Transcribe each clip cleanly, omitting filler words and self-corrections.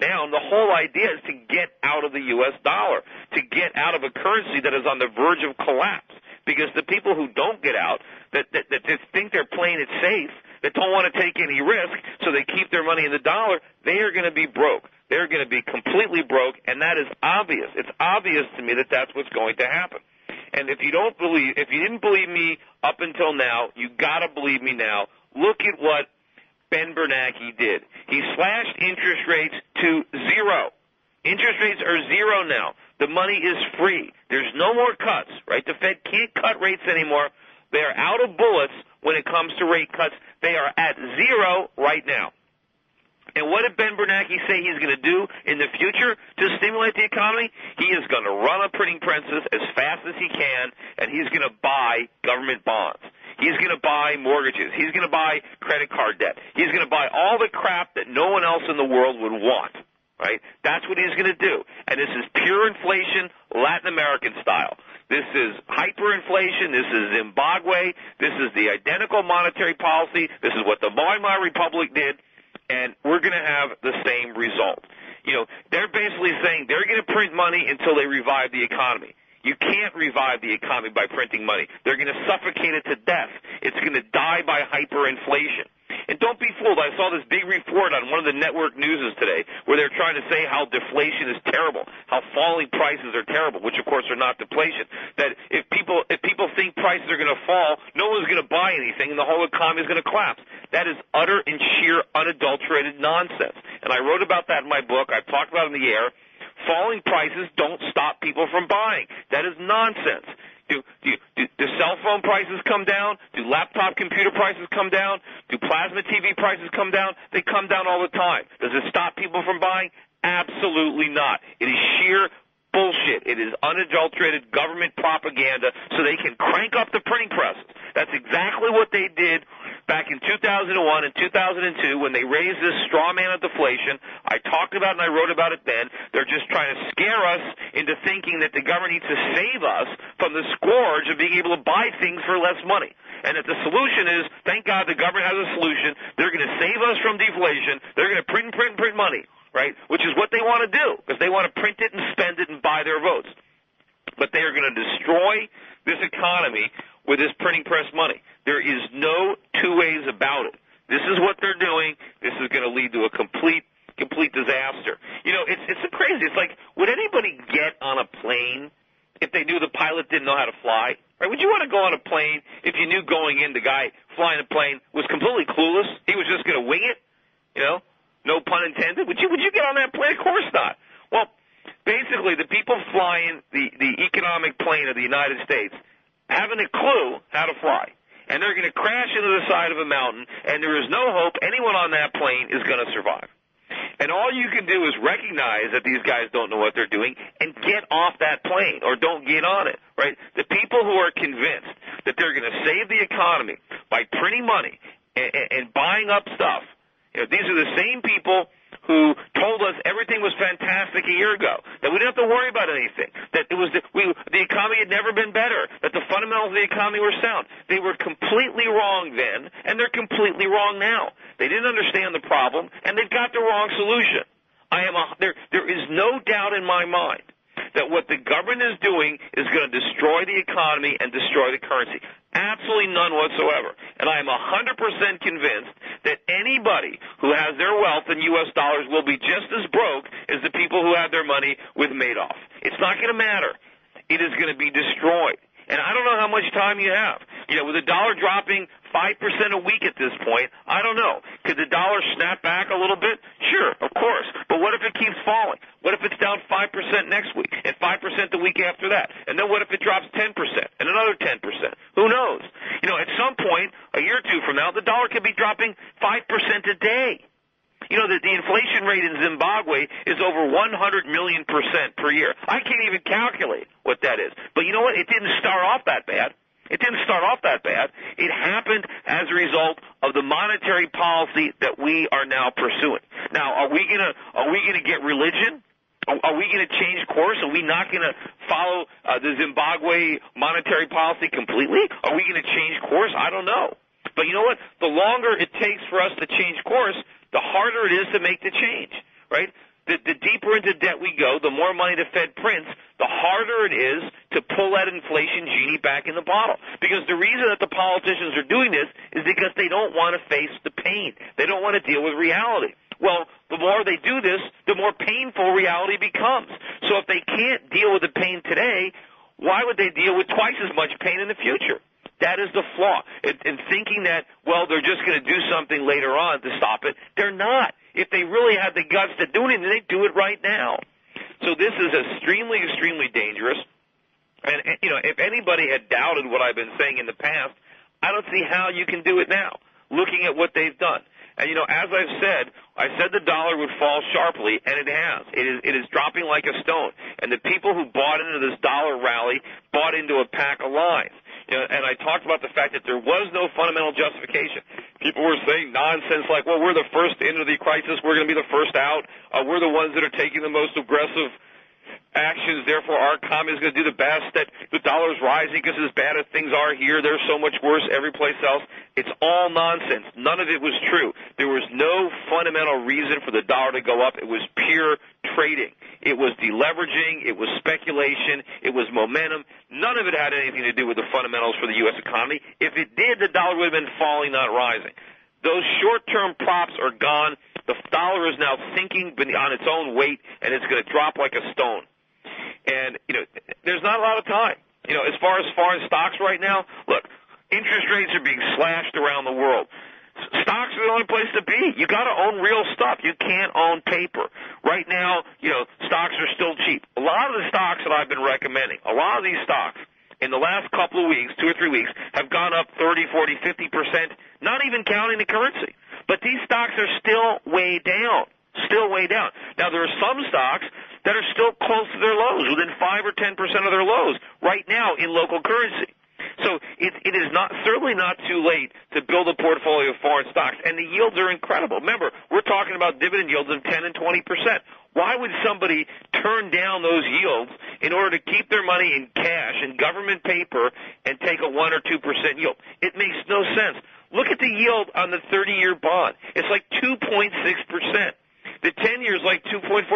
down. The whole idea is to get out of the U.S. dollar, to get out of a currency that is on the verge of collapse. Because the people who don't get out, that just think they're playing it safe, that don't want to take any risk, so they keep their money in the dollar, they are going to be broke. They're going to be completely broke, and that is obvious. It's obvious to me that that's what's going to happen. And if you didn't believe me up until now, you got to believe me now. Look at what Ben Bernanke did. He slashed interest rates to zero. Interest rates are zero now. The money is free. There's no more cuts, right? The Fed can't cut rates anymore. They are out of bullets when it comes to rate cuts. They are at zero right now. And what did Ben Bernanke say he's going to do in the future to stimulate the economy? He is going to run on printing presses as fast as he can, and he's going to buy government bonds. He's going to buy mortgages. He's going to buy credit card debt. He's going to buy all the crap that no one else in the world would want, right? That's what he's going to do. And this is pure inflation, Latin American style. This is hyperinflation. This is Zimbabwe. This is the identical monetary policy. This is what the Weimar Republic did. And we're going to have the same result. You know, they're basically saying they're going to print money until they revive the economy. You can't revive the economy by printing money. They're going to suffocate it to death. It's going to die by hyperinflation. And don't be fooled. I saw this big report on one of the network newses today where they're trying to say how deflation is terrible, how falling prices are terrible, which of course are not deflation. That if people think prices are going to fall, no one's going to buy anything and the whole economy is going to collapse. That is utter and sheer unadulterated nonsense. And I wrote about that in my book. I've talked about it in the air. Falling prices don't stop people from buying. That is nonsense. Do cell phone prices come down? Do laptop computer prices come down? Do plasma TV prices come down? They come down all the time. Does it stop people from buying? Absolutely not. It is sheer bullshit. It is unadulterated government propaganda so they can crank up the printing presses. That's exactly what they did back in 2001 and 2002 when they raised this straw man of deflation. I talked about it and I wrote about it then. They're just trying to scare us into thinking that the government needs to save us from the scourge of being able to buy things for less money. And that the solution is, thank God the government has a solution. They're going to save us from deflation. They're going to print money, right? Which is what they want to do, because they want to print it and spend it and buy their votes. But they are going to destroy this economy with this printing press money. There is no two ways about it. This is what they're doing. This is going to lead to a complete disaster. You know, it's crazy. It's like, would anybody get on a plane if they knew the pilot didn't know how to fly? Right? Would you want to go on a plane if you knew going in the guy flying the plane was completely clueless? He was just going to wing it? You know? No pun intended. Would you get on that plane? Of course not. Well, basically, the people flying the economic plane of the United States haven't a clue how to fly. And they're going to crash into the side of a mountain, and there is no hope anyone on that plane is going to survive. And all you can do is recognize that these guys don't know what they're doing and get off that plane or don't get on it, right? The people who are convinced that they're going to save the economy by printing money and buying up stuff, you know, these are the same people who told us everything was fantastic a year ago, that we didn't have to worry about anything, that it was the economy had never been better, that the fundamentals of the economy were sound. They were completely wrong then, and they're completely wrong now. They didn't understand the problem, and they've got the wrong solution. There is no doubt in my mind that what the government is doing is going to destroy the economy and destroy the currency. Absolutely none whatsoever. And I am 100% convinced that anybody who has their wealth in U.S. dollars will be just as broke as the people who have their money with Madoff. It's not going to matter. It is going to be destroyed. And I don't know how much time you have. You know, with the dollar dropping 5% a week at this point, I don't know. Could the dollar snap back a little bit? Sure, of course. But what if it keeps falling? What if it's down 5% next week and 5% the week after that? And then what if it drops 10% and another 10%? Who knows? You know, at some point, a year or two from now, the dollar could be dropping 5% a day. You know, that the inflation rate in Zimbabwe is over 100 million% per year. I can't even calculate what that is. But you know what? It didn't start off that bad. It didn't start off that bad. It happened as a result of the monetary policy that we are now pursuing. Now, are we gonna get religion? Are we going to change course? Are we not going to follow the Zimbabwe monetary policy completely? Are we going to change course? I don't know. But you know what? The longer it takes for us to change course, the harder it is to make the change, right? the deeper into debt we go, the more money the Fed prints, the harder it is to pull that inflation genie back in the bottle. Because the reason that the politicians are doing this is because they don't want to face the pain. They don't want to deal with reality. Well, the more they do this, the more painful reality becomes. So if they can't deal with the pain today, why would they deal with twice as much pain in the future? That is the flaw. In thinking that, well, they're just going to do something later on to stop it. They're not. If they really had the guts to do anything, they'd do it right now. So this is extremely, extremely dangerous. And, you know, if anybody had doubted what I've been saying in the past, I don't see how you can do it now, looking at what they've done. And, you know, as I've said, I said the dollar would fall sharply, and it has. It is dropping like a stone. And the people who bought into this dollar rally bought into a pack of lies. You know, and I talked about the fact that there was no fundamental justification. People were saying nonsense like, well, we're the first into the crisis, we're going to be the first out, we're the ones that are taking the most aggressive actions, therefore our economy is going to do the best, that the dollar's rising because as bad as things are here, they're so much worse every place else. It's all nonsense. None of it was true. There was no fundamental reason for the dollar to go up. It was pure trading. It was deleveraging. It was speculation. It was momentum. None of it had anything to do with the fundamentals for the U.S. economy. If it did, the dollar would have been falling, not rising. Those short-term props are gone. The dollar is now sinking on its own weight, and it's going to drop like a stone. And, you know, there's not a lot of time. You know, as far as foreign stocks right now, look, interest rates are being slashed around the world. Stocks are the only place to be. You got to own real stuff. You can't own paper. Right now, you know, stocks are still cheap. A lot of the stocks that I've been recommending, a lot of these stocks in the last couple of weeks, 2 or 3 weeks, have gone up 30, 40, 50%, not even counting the currency. But these stocks are still way down. Still way down. Now, there are some stocks that are still close to their lows, within 5 or 10% of their lows right now in local currency. So it is not certainly not too late to build a portfolio of foreign stocks, and the yields are incredible. Remember, we're talking about dividend yields of 10 and 20%. Why would somebody turn down those yields in order to keep their money in cash and government paper and take a 1 or 2% yield? It makes no sense. Look at the yield on the 30-year bond. It's like 2.6%. The 10-year is like 2.4%.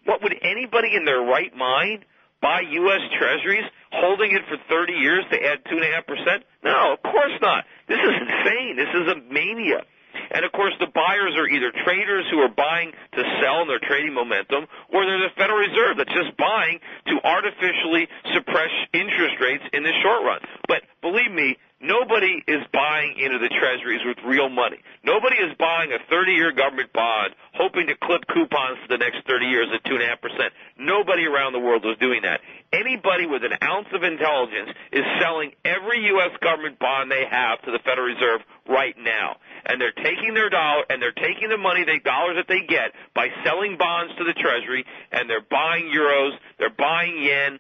What would anybody in their right mind buy U.S. Treasuries, holding it for 30 years to add 2.5%? No, of course not. This is insane. This is a mania. And, of course, the buyers are either traders who are buying to sell and they're trading momentum, or they're the Federal Reserve that's just buying to artificially suppress interest rates in the short run. But believe me, nobody is buying into the Treasuries with real money. Nobody is buying a 30-year government bond hoping to clip coupons for the next 30 years at 2.5%. Nobody around the world is doing that. Anybody with an ounce of intelligence is selling every U.S. government bond they have to the Federal Reserve right now. And they're taking their dollar, and they're taking the money, the dollars that they get by selling bonds to the Treasury, and they're buying euros, they're buying yen.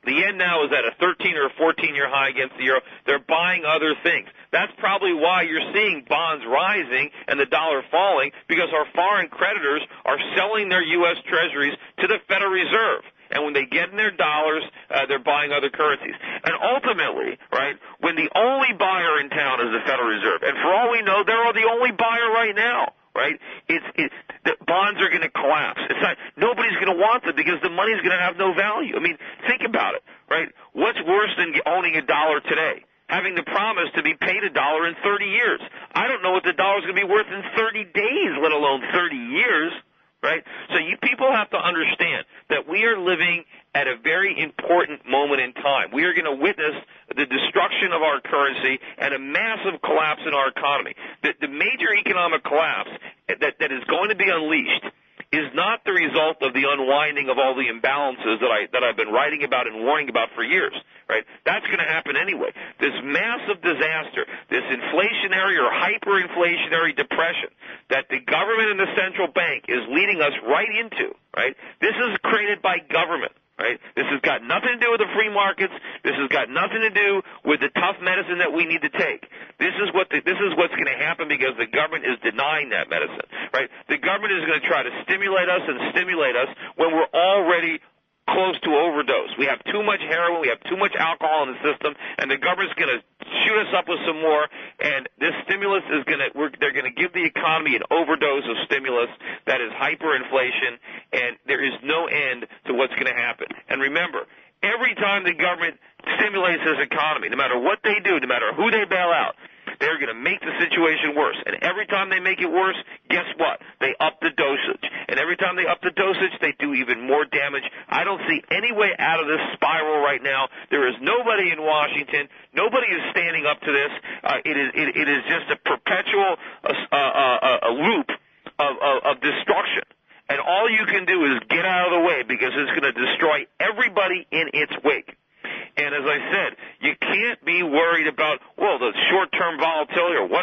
The yen now is at a 13 or a 14-year high against the euro. They're buying other things. That's probably why you're seeing bonds rising and the dollar falling, because our foreign creditors are selling their U.S. Treasuries to the Federal Reserve. And when they get in their dollars, they're buying other currencies. And ultimately, right, when the only buyer in town is the Federal Reserve, and for all we know, they're the only buyer right now, right? The bonds are going to collapse. It's not, nobody's going to want them because the money's going to have no value. I mean, think about it, right? What's worse than owning a dollar today? Having the promise to be paid $1 in 30 years. I don't know what the dollar's going to be worth in 30 days, let alone 30 years. Right? So you people have to understand that we are living at a very important moment in time. We are going to witness the destruction of our currency and a massive collapse in our economy. The major economic collapse that is going to be unleashed is not the result of the unwinding of all the imbalances that I've been writing about and warning about for years, right? That's going to happen anyway. This massive disaster, this inflationary or hyperinflationary depression that the government and the central bank is leading us right into, right? This is created by government. Right? This has got nothing to do with the free markets. This has got nothing to do with the tough medicine that we need to take. This is what's going to happen because the government is denying that medicine. Right? The government is going to try to stimulate us when we're already close to overdose. We have too much heroin, we have too much alcohol in the system, and the government's going to shoot us up with some more, and this stimulus is they're going to give the economy an overdose of stimulus that is hyperinflation, and there is no end to what's going to happen. And remember, every time the government stimulates this economy, no matter what they do, no matter who they bail out, they're going to make the situation worse. And every time they make it worse, guess what? They up the dosage. And every time they up the dosage, they do even more damage. I don't see any way out of this spiral right now. There is nobody in Washington. Nobody is standing up to this. It is just a perpetual a loop of destruction. And all you can do is get out of the way, because it's going to destroy everybody in its wake. And as I said, you can't be worried about, well, the short-term volatility, or what